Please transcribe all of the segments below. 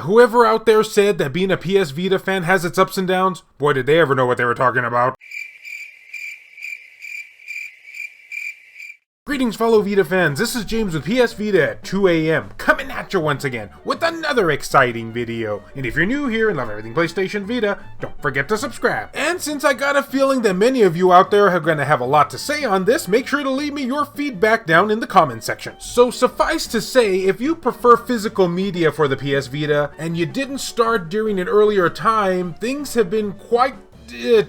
whoever out there said that being a PS Vita fan has its ups and downs, boy did they ever know what they were talking about. Greetings fellow Vita fans, this is James with PS Vita at 2 AM, coming at you once again with another exciting video. And if you're new here and love everything PlayStation Vita, don't forget to subscribe. And since I got a feeling that many of you out there are going to have a lot to say on this, make sure to leave me your feedback down in the comment section. So suffice to say, if you prefer physical media for the PS Vita, and you didn't start during an earlier time, things have been quite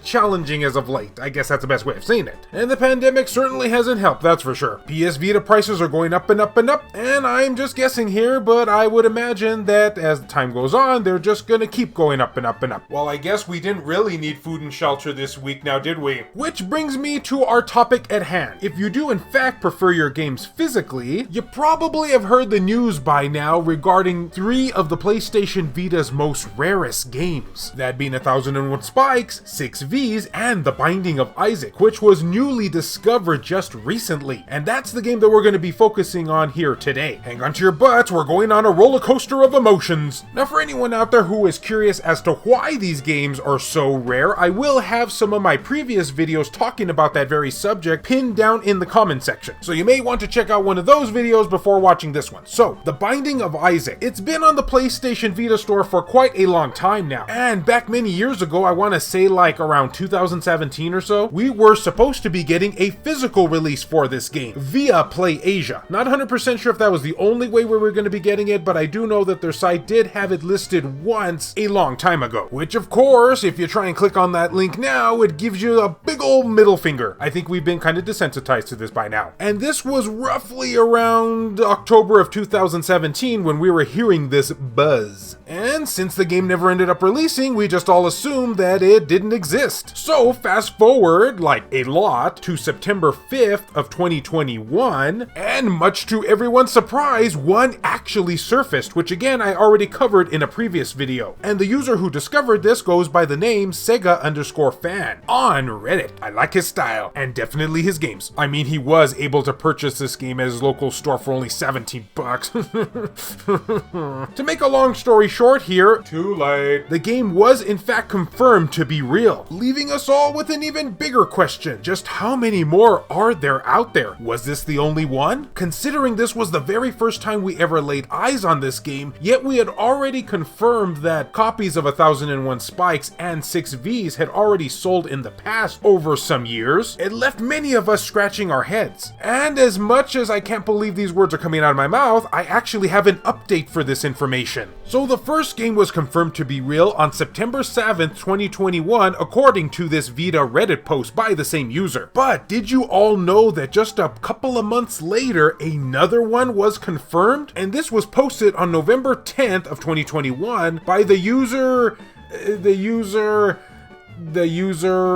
challenging as of late. I guess that's the best way of saying it. And the pandemic certainly hasn't helped, that's for sure. PS Vita prices are going up and up and up, and I'm just guessing here, but I would imagine that as time goes on, they're just gonna keep going up and up and up. Well, I guess we didn't really need food and shelter this week now, did we? Which brings me to our topic at hand. If you do in fact prefer your games physically, you probably have heard the news by now regarding 3 of the PlayStation Vita's most rarest games. That being 1001 Spikes, 6 Vs, and The Binding of Isaac, which was newly discovered just recently. And that's the game that we're going to be focusing on here today. Hang on to your butts, we're going on a roller coaster of emotions. Now for anyone out there who is curious as to why these games are so rare, I will have some of my previous videos talking about that very subject pinned down in the comment section. So you may want to check out one of those videos before watching this one. So, The Binding of Isaac. It's been on the PlayStation Vita store for quite a long time now. And back many years ago, I want to say like around 2017 or so, we were supposed to be getting a physical release for this game via PlayAsia. Not 100% sure if that was the only way we were going to be getting it, but I do know that their site did have it listed once a long time ago. Which of course, if you try and click on that link now, it gives you a big old middle finger. I think we've been kind of desensitized to this by now. And this was roughly around October of 2017 when we were hearing this buzz. And since the game never ended up releasing, we just all assumed that it didn't exist. So fast forward, like a lot, to September 5th of 2021, and much to everyone's surprise, one actually surfaced, which again I already covered in a previous video. And the user who discovered this goes by the name Sega_fan on Reddit. I like his style, and definitely his games. I mean, he was able to purchase this game at his local store for only 17 bucks. To make a long story short here, too late. The game was in fact confirmed to be real, leaving us all with an even bigger question. Just how many more are there out there? Was this the only one? Considering this was the very first time we ever laid eyes on this game, yet we had already confirmed that copies of 1001 Spikes and 6 Vs had already sold in the past over some years, it left many of us scratching our heads. And as much as I can't believe these words are coming out of my mouth, I actually have an update for this information. So the first game was confirmed to be real on September 7th, 2021, according to this Vita Reddit post by the same user. But did you all know that just a couple of months later, another one was confirmed? And this was posted on November 10th of 2021 by the user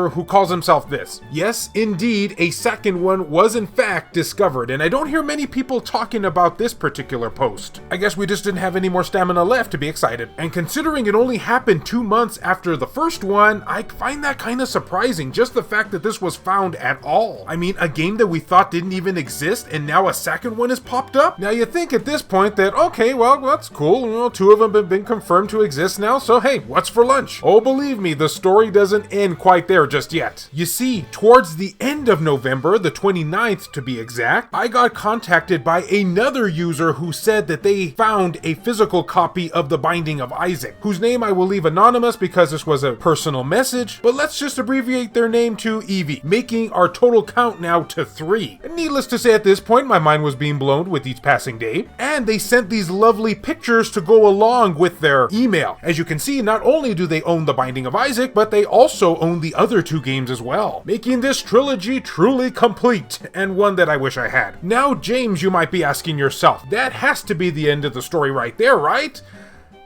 who calls himself this. Yes, indeed, a second one was in fact discovered, and I don't hear many people talking about this particular post. I guess we just didn't have any more stamina left to be excited. And considering it only happened 2 months after the first one, I find that kind of surprising, just the fact that this was found at all. I mean, a game that we thought didn't even exist, and now a second one has popped up? Now you think at this point that, okay, well, that's cool, you know, 2 of them have been confirmed to exist now, so hey, what's for lunch? Oh, believe me, the story doesn't end quite there just yet. You see, towards the end of November, the 29th to be exact, I got contacted by another user who said that they found a physical copy of The Binding of Isaac, whose name I will leave anonymous because this was a personal message, but let's just abbreviate their name to Evie, making our total count now to 3. And needless to say, at this point, my mind was being blown with each passing day, and they sent these lovely pictures to go along with their email. As you can see, not only do they own The Binding of Isaac, but they also own the other 2 games as well, making this trilogy truly complete, and one that I wish I had. Now, James, you might be asking yourself, that has to be the end of the story right there, right?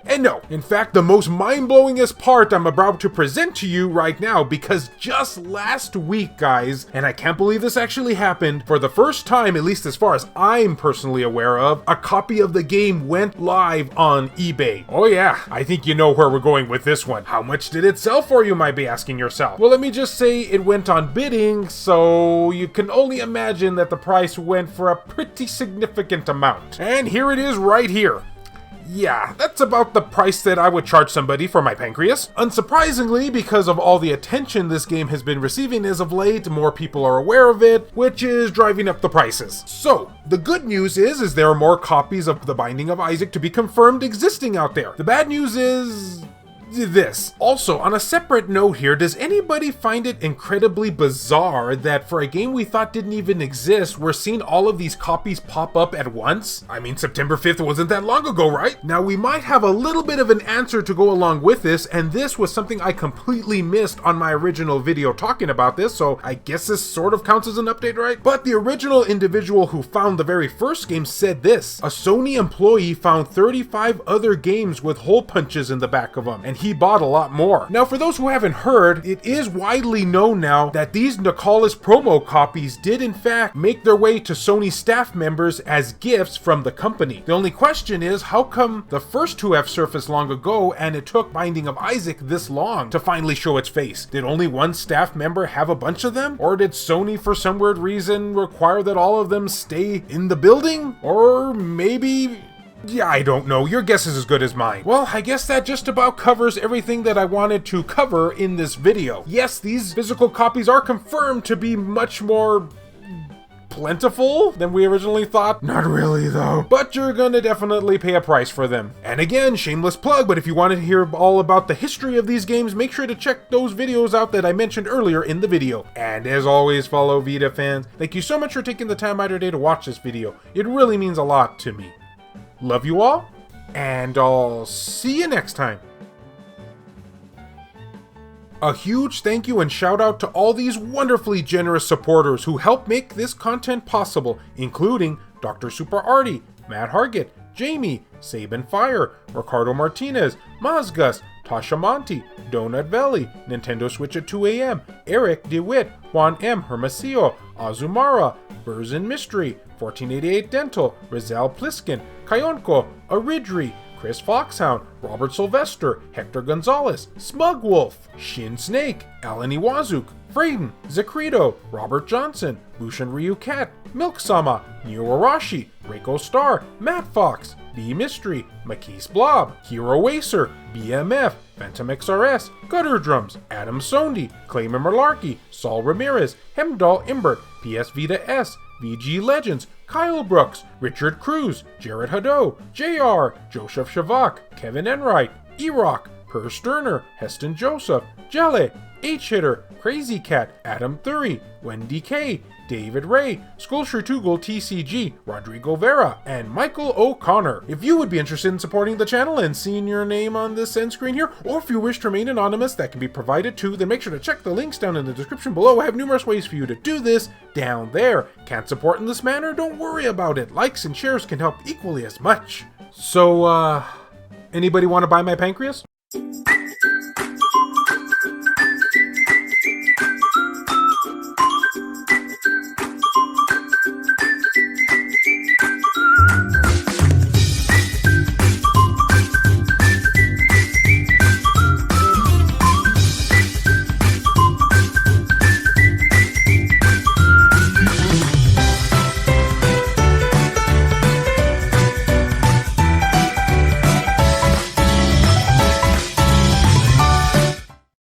And no, in fact, the most mind-blowingest part I'm about to present to you right now, because just last week, guys, and I can't believe this actually happened, for the first time, at least as far as I'm personally aware of, a copy of the game went live on eBay. Oh yeah, I think you know where we're going with this one. How much did it sell for, you might be asking yourself? Well, let me just say it went on bidding, so you can only imagine that the price went for a pretty significant amount. And here it is right here. Yeah, that's about the price that I would charge somebody for my pancreas. Unsurprisingly, because of all the attention this game has been receiving as of late, more people are aware of it, which is driving up the prices. So, the good news is there are more copies of The Binding of Isaac to be confirmed existing out there. The bad news is this. Also, on a separate note here, does anybody find it incredibly bizarre that for a game we thought didn't even exist, we're seeing all of these copies pop up at once? I mean, September 5th wasn't that long ago, right? Now, we might have a little bit of an answer to go along with this, and this was something I completely missed on my original video talking about this, so I guess this sort of counts as an update, right? But the original individual who found the very first game said this: a Sony employee found 35 other games with hole punches in the back of them, and he bought a lot more. Now, for those who haven't heard, it is widely known now that these Nicalis promo copies did in fact make their way to Sony staff members as gifts from the company. The only question is, how come the first two have surfaced long ago and it took Binding of Isaac this long to finally show its face? Did only one staff member have a bunch of them? Or did Sony for some weird reason require that all of them stay in the building? Or maybe... yeah, I don't know. Your guess is as good as mine. Well, I guess that just about covers everything that I wanted to cover in this video. Yes, these physical copies are confirmed to be much more plentiful than we originally thought. Not really though, but you're gonna definitely pay a price for them. And again, shameless plug, but if you want to hear all about the history of these games, make sure to check those videos out that I mentioned earlier in the video. And as always, fellow Vita fans, thank you so much for taking the time out of your day to watch this video. It really means a lot to me. Love you all, and I'll see you next time. A huge thank you and shout out to all these wonderfully generous supporters who help make this content possible, including Dr. Super Artie, Matt Hargett, Jamie, Saban Fire, Ricardo Martinez, Mazgus, Tasha Monty, Donut Valley, Nintendo Switch at 2 AM, Eric DeWitt, Juan M. Hermosillo, Azumara, Burzin Mystery, 1488 Dental, Rizal Pliskin, Kayonko, Aridri, Chris Foxhound, Robert Sylvester, Hector Gonzalez, Smug Wolf, Shin Snake, Alan Iwazuk, Frayden, Zacrito, Robert Johnson, Bushin Ryu Cat, Milk Sama, Neo Arashi, Reiko Star, Matt Fox, B Mystery, Makis Blob, Hero Acer, BMF, Phantom XRS, Gutter Drums, Adam Sondi, Clayman Malarkey, Saul Ramirez, Hemdall Imbert, PS Vita S, VG Legends, Kyle Brooks, Richard Cruz, Jared Haddo, JR, Joseph Shavak, Kevin Enright, E-Rock, Per Sterner, Heston Joseph, Jelly, H-Hitter, Crazy Cat, Adam Thury, Wendy K, David Ray, Skulshire Tugel TCG, Rodrigo Vera, and Michael O'Connor. If you would be interested in supporting the channel and seeing your name on this end screen here, or if you wish to remain anonymous, that can be provided too, then make sure to check the links down in the description below. I have numerous ways for you to do this down there. Can't support in this manner? Don't worry about it. Likes and shares can help equally as much. So, anybody want to buy my pancreas?